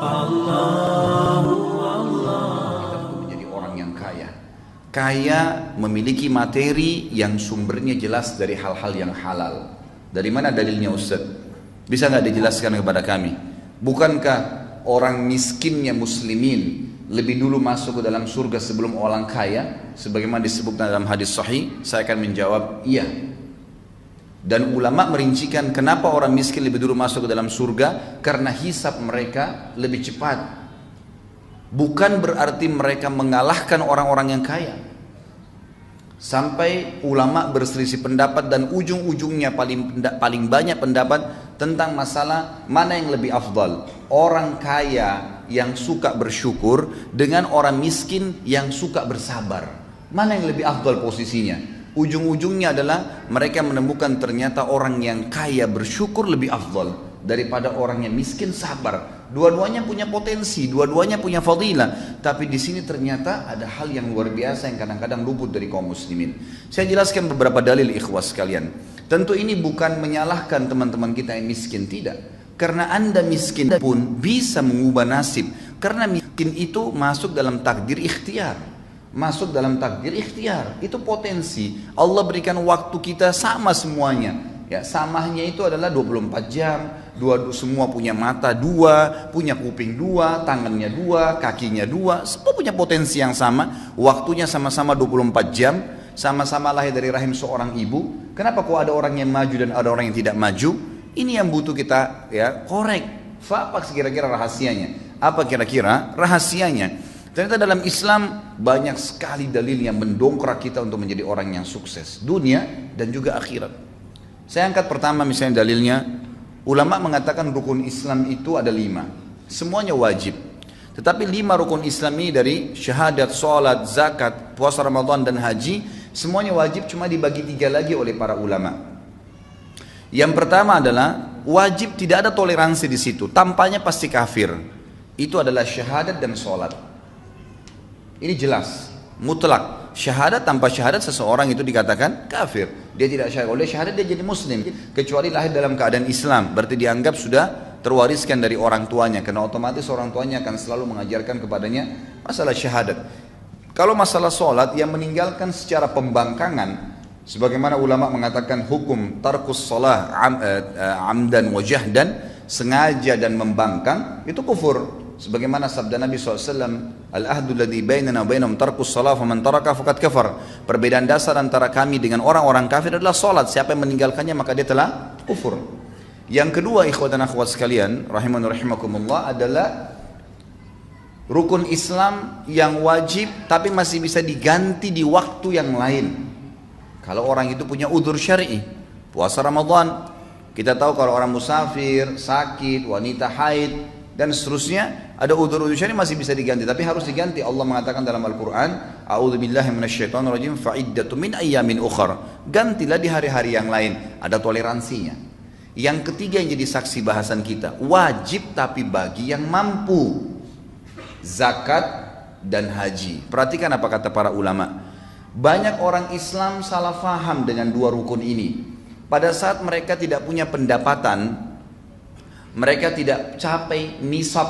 Kita untuk menjadi orang yang kaya. Kaya memiliki materi yang sumbernya jelas dari hal-hal yang halal. Dari mana dalilnya Ustaz? Bisa nggak dijelaskan kepada kami? Bukankah orang miskinnya muslimin lebih dulu masuk ke dalam surga sebelum orang kaya? Sebagaimana disebutkan dalam hadis sahih, saya akan menjawab iya. Dan ulama merincikan kenapa orang miskin lebih dulu masuk ke dalam surga, karena hisab mereka lebih cepat. Bukan berarti mereka mengalahkan orang-orang yang kaya. Sampai ulama berselisih pendapat dan ujung-ujungnya paling banyak pendapat tentang masalah mana yang lebih afdal. Orang kaya yang suka bersyukur dengan orang miskin yang suka bersabar. Mana yang lebih afdal posisinya? Ujung-ujungnya adalah mereka menemukan ternyata orang yang kaya bersyukur lebih afdal daripada orang yang miskin sabar. Dua-duanya punya potensi, dua-duanya punya fadilah. Tapi di sini ternyata ada hal yang luar biasa yang kadang-kadang luput dari kaum muslimin. Saya jelaskan beberapa dalil ikhwas sekalian. Tentu ini bukan menyalahkan teman-teman kita yang miskin, tidak. Karena Anda miskin pun bisa mengubah nasib. Karena miskin itu masuk dalam takdir ikhtiar. Masuk dalam takdir ikhtiar, itu potensi. Allah berikan waktu kita sama semuanya. Ya, samanya itu adalah 24 jam. Semua punya mata dua, punya kuping dua, tangannya dua, kakinya dua. Semua punya potensi yang sama. Waktunya sama-sama 24 jam. Sama-sama lahir dari rahim seorang ibu. Kenapa kok ada orang yang maju dan ada orang yang tidak maju? Ini yang butuh kita ya korek. Apa kira-kira rahasianya? Apa kira-kira rahasianya? Ternyata dalam Islam banyak sekali dalil yang mendongkrak kita untuk menjadi orang yang sukses dunia dan juga akhirat. Saya angkat pertama misalnya dalilnya, ulama mengatakan rukun Islam itu ada 5, semuanya wajib. Tetapi 5 rukun Islam ini dari syahadat, salat, zakat, puasa Ramadan dan haji, semuanya wajib, cuma dibagi 3 lagi oleh para ulama. Yang pertama adalah wajib, tidak ada toleransi di situ, tampaknya pasti kafir. Itu adalah syahadat dan salat. Ini jelas, mutlak. Syahadat, tanpa syahadat seseorang itu dikatakan kafir. Dia tidak syahadat, oleh syahadat dia jadi muslim. Kecuali lahir dalam keadaan Islam, berarti dianggap sudah terwariskan dari orang tuanya. Karena otomatis orang tuanya akan selalu mengajarkan kepadanya masalah syahadat. Kalau masalah sholat, yang meninggalkan secara pembangkangan, sebagaimana ulama mengatakan hukum tarkus sholah amdan wa jahdan, sengaja dan membangkang, itu kufur. Sebagaimana sabda Nabi SAW, al-ahdu alladhi bainana wa bainahum tarkus salat faman taraka faqad kafar. Perbedaan dasar antara kami dengan orang-orang kafir adalah salat. Siapa yang meninggalkannya maka dia telah kufur. Yang kedua, ikhwatan akhwat sekalian, rahiman rahimakumullah, adalah rukun Islam yang wajib tapi masih bisa diganti di waktu yang lain. Kalau orang itu punya udzur syar'i, puasa Ramadan, kita tahu kalau orang musafir, sakit, wanita haid dan seterusnya, ada udzur-udzur syar'i masih bisa diganti, tapi harus diganti. Allah mengatakan dalam Al-Quran, a'udzubillahi minasyaitonirrajim, fa'iddatu min ayyamin ukhar. Gantilah di hari-hari yang lain, ada toleransinya. Yang ketiga yang jadi saksi bahasan kita, wajib tapi bagi yang mampu, zakat dan haji. Perhatikan apa kata para ulama. Banyak orang Islam salah faham dengan 2 rukun ini. Pada saat mereka tidak punya pendapatan, mereka tidak capai nisab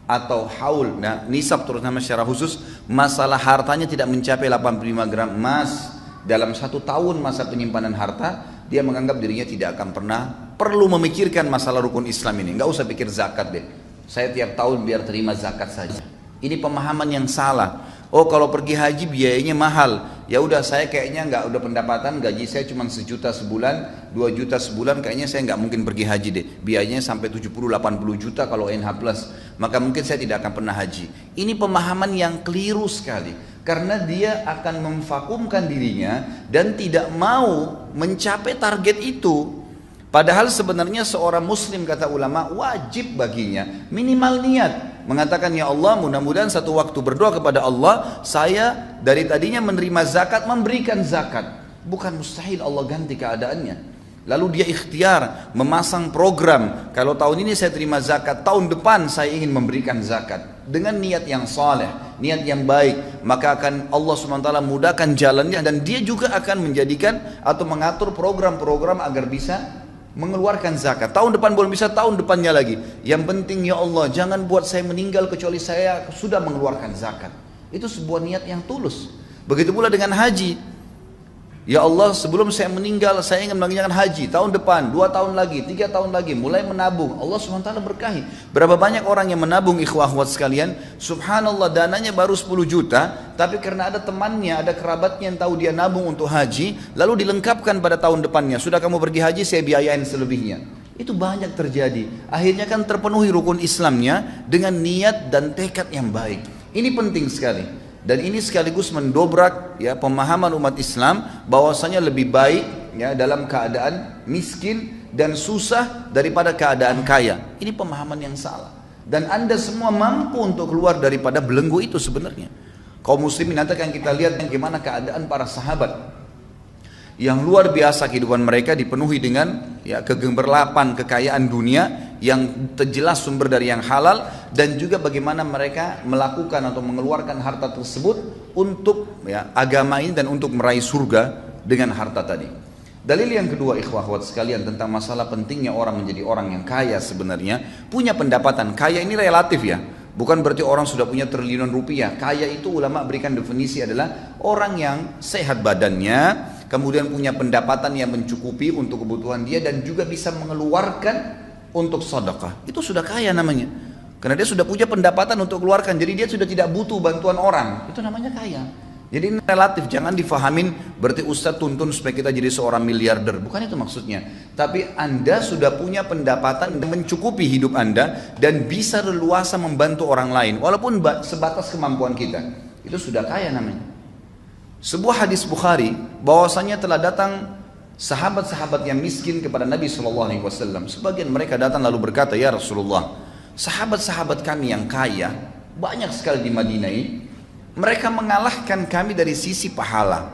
atau haul. Nah, nisab terutama secara khusus, masalah hartanya tidak mencapai 85 gram emas dalam 1 tahun masa penyimpanan harta, dia menganggap dirinya tidak akan pernah perlu memikirkan masalah rukun Islam ini. Nggak usah pikir zakat deh. Saya tiap tahun biar terima zakat saja. Ini pemahaman yang salah. Oh, kalau pergi haji biayanya mahal. Ya udah, saya kayaknya nggak, udah pendapatan gaji saya cuma 1 juta sebulan, 2 juta sebulan, kayaknya saya nggak mungkin pergi haji deh. Biayanya sampai 70-80 juta kalau NH plus. Maka mungkin saya tidak akan pernah haji. Ini pemahaman yang keliru sekali. Karena dia akan memvakumkan dirinya dan tidak mau mencapai target itu. Padahal sebenarnya seorang muslim, kata ulama, wajib baginya minimal niat, mengatakan, ya Allah, mudah-mudahan satu waktu berdoa kepada Allah, saya dari tadinya menerima zakat, memberikan zakat. Bukan mustahil Allah ganti keadaannya. Lalu dia ikhtiar memasang program, kalau tahun ini saya terima zakat, tahun depan saya ingin memberikan zakat. Dengan niat yang saleh, niat yang baik, maka akan Allah SWT mudahkan jalannya, dan dia juga akan menjadikan atau mengatur program-program agar bisa mengeluarkan zakat. Tahun depan belum bisa, tahun depannya lagi. Yang penting ya Allah, jangan buat saya meninggal kecuali saya sudah mengeluarkan zakat. Itu sebuah niat yang tulus. Begitu pula dengan haji. Ya Allah, sebelum saya meninggal saya ingin mengerjakan haji tahun depan, 2 tahun lagi, 3 tahun lagi, mulai menabung. Allah SWT berkahi. Berapa banyak orang yang menabung, ikhwah akhwat sekalian, subhanallah, dananya baru 10 juta, tapi karena ada temannya, ada kerabatnya yang tahu dia nabung untuk haji, lalu dilengkapkan pada tahun depannya, sudah kamu pergi haji saya biayain selebihnya. Itu banyak terjadi. Akhirnya kan terpenuhi rukun Islamnya dengan niat dan tekad yang baik. Ini penting sekali. Dan ini sekaligus mendobrak ya pemahaman umat Islam bahwasanya lebih baik ya dalam keadaan miskin dan susah daripada keadaan kaya. Ini pemahaman yang salah. Dan Anda semua mampu untuk keluar daripada belenggu itu sebenarnya. Kaum muslimin nanti akan kita lihat bagaimana keadaan para sahabat yang luar biasa, kehidupan mereka dipenuhi dengan ya kegemerlapan kekayaan dunia yang jelas sumber dari yang halal, dan juga bagaimana mereka melakukan atau mengeluarkan harta tersebut untuk ya agama ini dan untuk meraih surga dengan harta tadi. Dalil yang kedua, ikhwah akhwat sekalian, tentang masalah pentingnya orang menjadi orang yang kaya, sebenarnya punya pendapatan. Kaya ini relatif ya, bukan berarti orang sudah punya triliunan rupiah. Kaya itu ulama berikan definisi adalah orang yang sehat badannya, kemudian punya pendapatan yang mencukupi untuk kebutuhan dia, dan juga bisa mengeluarkan untuk sedekah. Itu sudah kaya namanya. Karena dia sudah punya pendapatan untuk keluarkan, jadi dia sudah tidak butuh bantuan orang. Itu namanya kaya. Jadi ini relatif, jangan difahamin berarti Ustadz tuntun supaya kita jadi seorang miliarder. Bukan itu maksudnya. Tapi Anda sudah punya pendapatan yang mencukupi hidup Anda dan bisa leluasa membantu orang lain walaupun sebatas kemampuan kita. Itu sudah kaya namanya. Sebuah hadis Bukhari bahwasanya telah datang sahabat-sahabat yang miskin kepada Nabi SAW. Sebagian mereka datang lalu berkata, ya Rasulullah, sahabat-sahabat kami yang kaya banyak sekali di Madinah ini, mereka mengalahkan kami dari sisi pahala.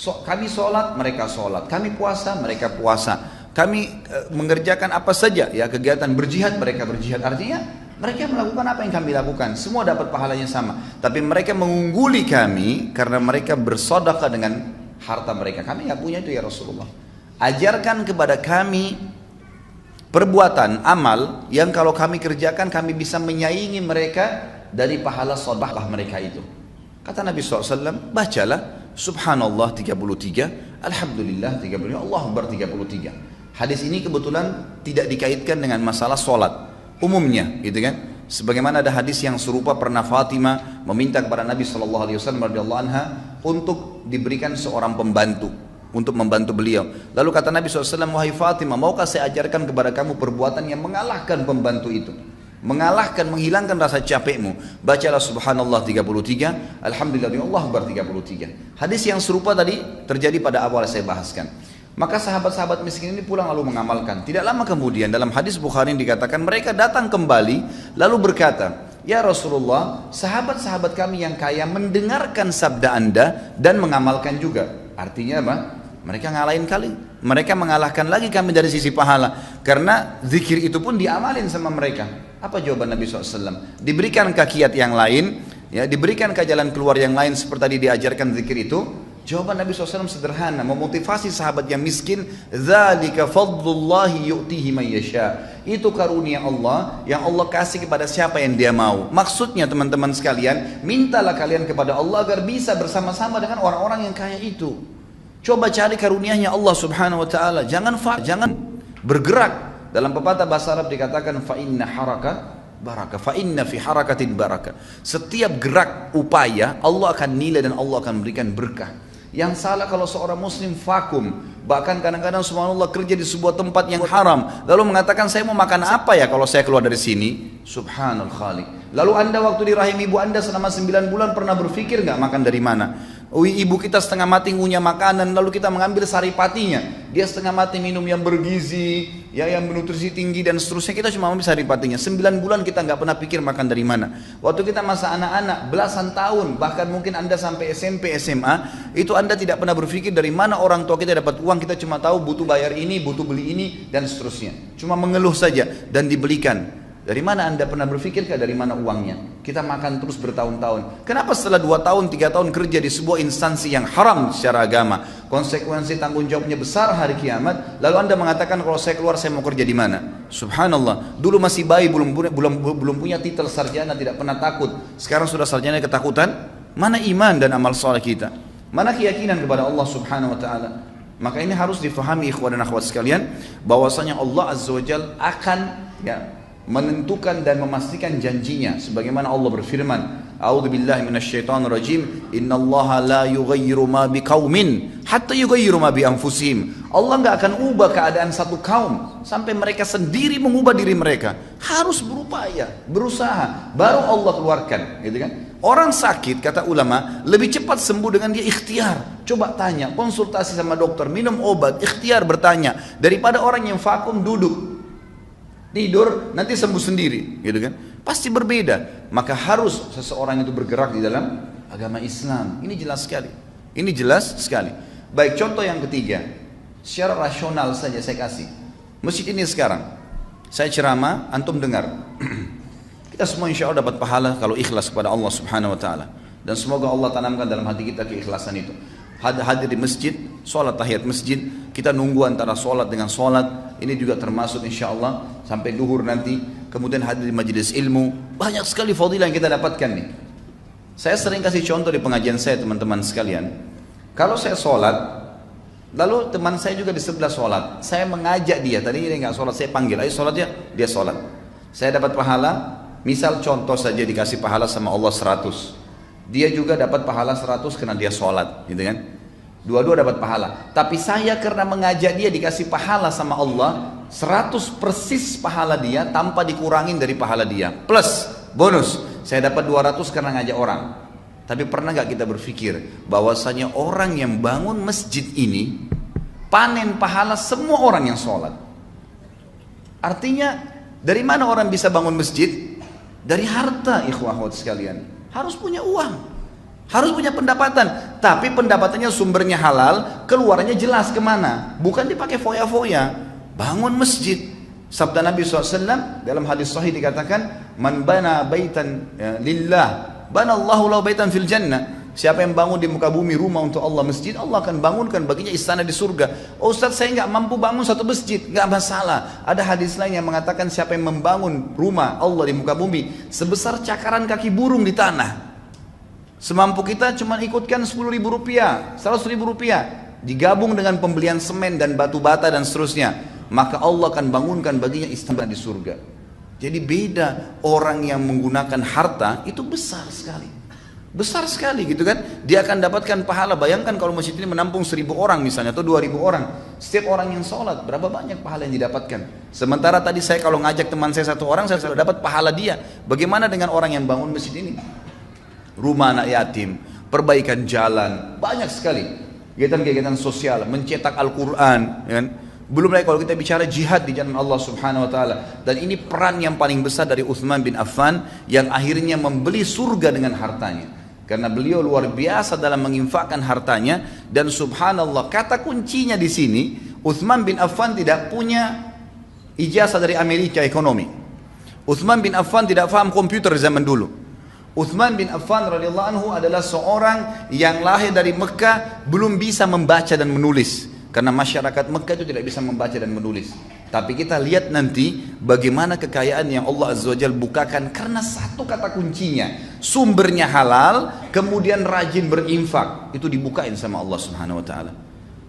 Kami sholat, mereka sholat. Kami puasa, mereka puasa. Kami mengerjakan apa saja ya kegiatan berjihad, mereka berjihad. Artinya mereka melakukan apa yang kami lakukan, semua dapat pahalanya sama. Tapi mereka mengungguli kami karena mereka bersedekah dengan harta mereka. Kami nggak punya itu ya Rasulullah. Ajarkan kepada kami perbuatan amal yang kalau kami kerjakan kami bisa menyaingi mereka dari pahala sedekah mereka itu. Kata Nabi SAW, bacalah Subhanallah 33, Alhamdulillah 33, Allahu Akbar 33. Hadis ini kebetulan tidak dikaitkan dengan masalah sholat umumnya, gitu kan? Sebagaimana ada hadis yang serupa, pernah Fatimah meminta kepada Nabi SAW radhiyallahu anha untuk diberikan seorang pembantu untuk membantu beliau. Lalu kata Nabi SAW, wahai Fatimah, maukah saya ajarkan kepada kamu perbuatan yang mengalahkan pembantu itu, mengalahkan, menghilangkan rasa capekmu? Bacalah Subhanallah 33, Alhamdulillah, Allah Akbar 33. Hadis yang serupa tadi terjadi pada awal saya bahaskan. Maka sahabat-sahabat miskin ini pulang lalu mengamalkan. Tidak lama kemudian dalam hadis Bukhari dikatakan mereka datang kembali lalu berkata, ya Rasulullah, sahabat-sahabat kami yang kaya mendengarkan sabda Anda dan mengamalkan juga. Artinya apa? Mereka ngalahin kali. Mereka mengalahkan lagi kami dari sisi pahala. Karena zikir itu pun diamalin sama mereka. Apa jawaban Nabi SAW? Diberikan kiat yang lain, ya, diberikan jalan keluar yang lain seperti tadi diajarkan zikir itu. Jawaban Nabi SAW sederhana, memotivasi sahabat yang miskin, dzalika fadlullahi yu'tihi man yasha. Itu karunia Allah yang Allah kasih kepada siapa yang Dia mau. Maksudnya teman-teman sekalian, mintalah kalian kepada Allah agar bisa bersama-sama dengan orang-orang yang kaya itu. Coba cari karunia-Nya Allah Subhanahu wa taala. Jangan bergerak. Dalam pepatah bahasa Arab dikatakan fa inna haraka barakah, fa inna fi harakatin barakah. Setiap gerak upaya Allah akan nilai dan Allah akan berikan berkah. Yang salah kalau seorang muslim vakum, bahkan kadang-kadang subhanallah kerja di sebuah tempat yang haram, lalu mengatakan saya mau makan apa ya kalau saya keluar dari sini? Subhanal Khaliq. Lalu Anda waktu di rahim ibu Anda selama 9 bulan pernah berpikir nggak makan dari mana? Ibu kita setengah mati ngunyah makanan, lalu kita mengambil saripatinya. Dia setengah mati minum yang bergizi, ya, yang bernutrisi tinggi dan seterusnya. Kita cuma ambil saripatinya. 9 bulan kita nggak pernah pikir makan dari mana. Waktu kita masa anak-anak, belasan tahun, bahkan mungkin Anda sampai SMP, SMA, itu Anda tidak pernah berpikir dari mana orang tua kita dapat uang. Kita cuma tahu butuh bayar ini, butuh beli ini dan seterusnya. Cuma mengeluh saja dan dibelikan. Dari mana Anda pernah berpikirkah dari mana uangnya? Kita makan terus bertahun-tahun. Kenapa setelah 2 tahun, 3 tahun kerja di sebuah instansi yang haram secara agama, konsekuensi tanggung jawabnya besar hari kiamat, lalu Anda mengatakan kalau saya keluar saya mau kerja di mana? Subhanallah, dulu masih bayi, belum punya titel sarjana, tidak pernah takut. Sekarang sudah sarjana ketakutan? Mana iman dan amal soleh kita? Mana keyakinan kepada Allah Subhanahu wa taala? Maka ini harus difahami ikhwan dan akhwat sekalian, bahwasanya Allah Azza wa Jalla akan menentukan dan memastikan janjinya sebagaimana Allah berfirman, a'udzubillahi minasyaitonir rajim, innallaha la yughayyiru ma biqaumin hatta yughayyiru ma bi anfusihim. Allah enggak akan ubah keadaan satu kaum sampai mereka sendiri mengubah diri mereka. Harus berupaya, berusaha, baru Allah keluarkan, gitu kan? Orang sakit, kata ulama, lebih cepat sembuh dengan dia ikhtiar. Coba tanya, konsultasi sama dokter, minum obat, ikhtiar bertanya, daripada orang yang vakum duduk tidur nanti sembuh sendiri, gitu kan? Pasti berbeda. Maka harus seseorang itu bergerak di dalam agama Islam. Ini jelas sekali. Ini jelas sekali. Baik, contoh yang ketiga, secara rasional saja saya kasih. Masjid ini sekarang, saya ceramah, antum dengar. Kita semua insya Allah dapat pahala kalau ikhlas kepada Allah Subhanahu Wa Taala. Dan semoga Allah tanamkan dalam hati kita keikhlasan itu. Hadir di masjid, sholat tahiyat masjid, kita nunggu antara sholat dengan sholat, ini juga termasuk insya Allah sampai duhur nanti, kemudian hadir di majelis ilmu, banyak sekali fadilah yang kita dapatkan nih. Saya sering kasih contoh di pengajian saya teman-teman sekalian, kalau saya sholat, lalu teman saya juga di sebelah sholat, saya mengajak dia, tadi dia nggak sholat, saya panggil, ayo sholat ya, dia sholat, saya dapat pahala, misal contoh saja dikasih pahala sama Allah 100, dia juga dapat pahala 100 karena dia sholat, gitu kan? Dua-dua dapat pahala. Tapi saya karena mengajak dia dikasih pahala sama Allah 100 persis pahala dia tanpa dikurangin dari pahala dia. Plus bonus, saya dapat 200 karena ngajak orang. Tapi pernah gak kita berpikir bahwasanya orang yang bangun masjid ini panen pahala semua orang yang sholat? Artinya dari mana orang bisa bangun masjid? Dari harta, ikhwah sekalian. Harus punya uang, harus punya pendapatan, tapi pendapatannya sumbernya halal, keluarnya jelas kemana, bukan dipakai foya-foya. Bangun masjid, sabda Nabi SAW dalam hadis sahih dikatakan, man bana baitan lillah, bana Allahu lahu baitan fil jannah. Siapa yang bangun di muka bumi rumah untuk Allah, masjid, Allah akan bangunkan baginya istana di surga. Oh Ustaz, saya nggak mampu bangun satu masjid, nggak masalah. Ada hadis lain yang mengatakan siapa yang membangun rumah Allah di muka bumi sebesar cakaran kaki burung di tanah, semampu kita cuma ikutkan 10.000 rupiah, 100.000 rupiah, digabung dengan pembelian semen dan batu bata dan seterusnya, maka Allah akan bangunkan baginya istana di surga. Jadi beda, orang yang menggunakan harta itu besar sekali gitu kan, dia akan dapatkan pahala. Bayangkan kalau masjid ini menampung 1.000 orang misalnya, atau 2.000 orang, setiap orang yang sholat, berapa banyak pahala yang didapatkan. Sementara tadi saya kalau ngajak teman saya 1 orang, saya sudah dapat pahala dia. Bagaimana dengan orang yang bangun masjid ini? Rumah anak yatim, perbaikan jalan, banyak sekali kegiatan-kegiatan sosial, mencetak Al-Quran, ya kan? Belum lagi kalau kita bicara jihad di jalan Allah Subhanahu Wa Taala. Dan ini peran yang paling besar dari Uthman bin Affan yang akhirnya membeli surga dengan hartanya, karena beliau luar biasa dalam menginfakkan hartanya. Dan subhanallah, kata kuncinya di sini, Uthman bin Affan tidak punya ijazah dari Amerika ekonomi. Uthman bin Affan tidak paham komputer di zaman dulu. Uthman bin Affan radhiyallahu anhu adalah seorang yang lahir dari Mekah, belum bisa membaca dan menulis, karena masyarakat Mekah itu tidak bisa membaca dan menulis. Tapi kita lihat nanti bagaimana kekayaan yang Allah Azza wa Jalla bukakan karena satu kata kuncinya, sumbernya halal, kemudian rajin berinfak, itu dibukain sama Allah Subhanahu wa taala.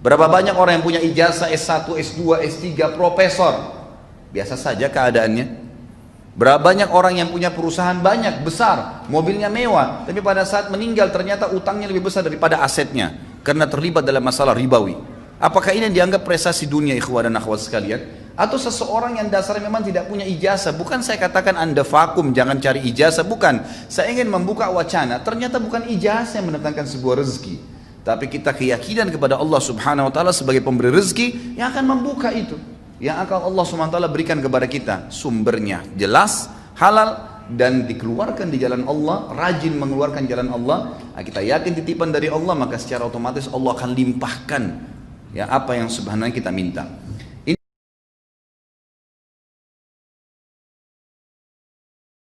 Berapa banyak orang yang punya ijazah S1, S2, S3, profesor, biasa saja keadaannya. Berapa banyak orang yang punya perusahaan banyak, besar, mobilnya mewah, tapi pada saat meninggal ternyata utangnya lebih besar daripada asetnya karena terlibat dalam masalah ribawi. Apakah ini dianggap prestasi dunia, ikhwan dan akhwat sekalian? Atau seseorang yang dasarnya memang tidak punya ijazah? Bukan saya katakan Anda vakum, jangan cari ijazah, bukan. Saya ingin membuka wacana, ternyata bukan ijazah yang mendatangkan sebuah rezeki, tapi kita keyakinan kepada Allah Subhanahu wa taala sebagai pemberi rezeki yang akan membuka itu, yang akan Allah Subhanahu wa taala berikan kepada kita. Sumbernya jelas, halal, dan dikeluarkan di jalan Allah, rajin mengeluarkan jalan Allah. Kita yakin titipan dari Allah, maka secara otomatis Allah akan limpahkan ya apa yang sebenarnya kita minta.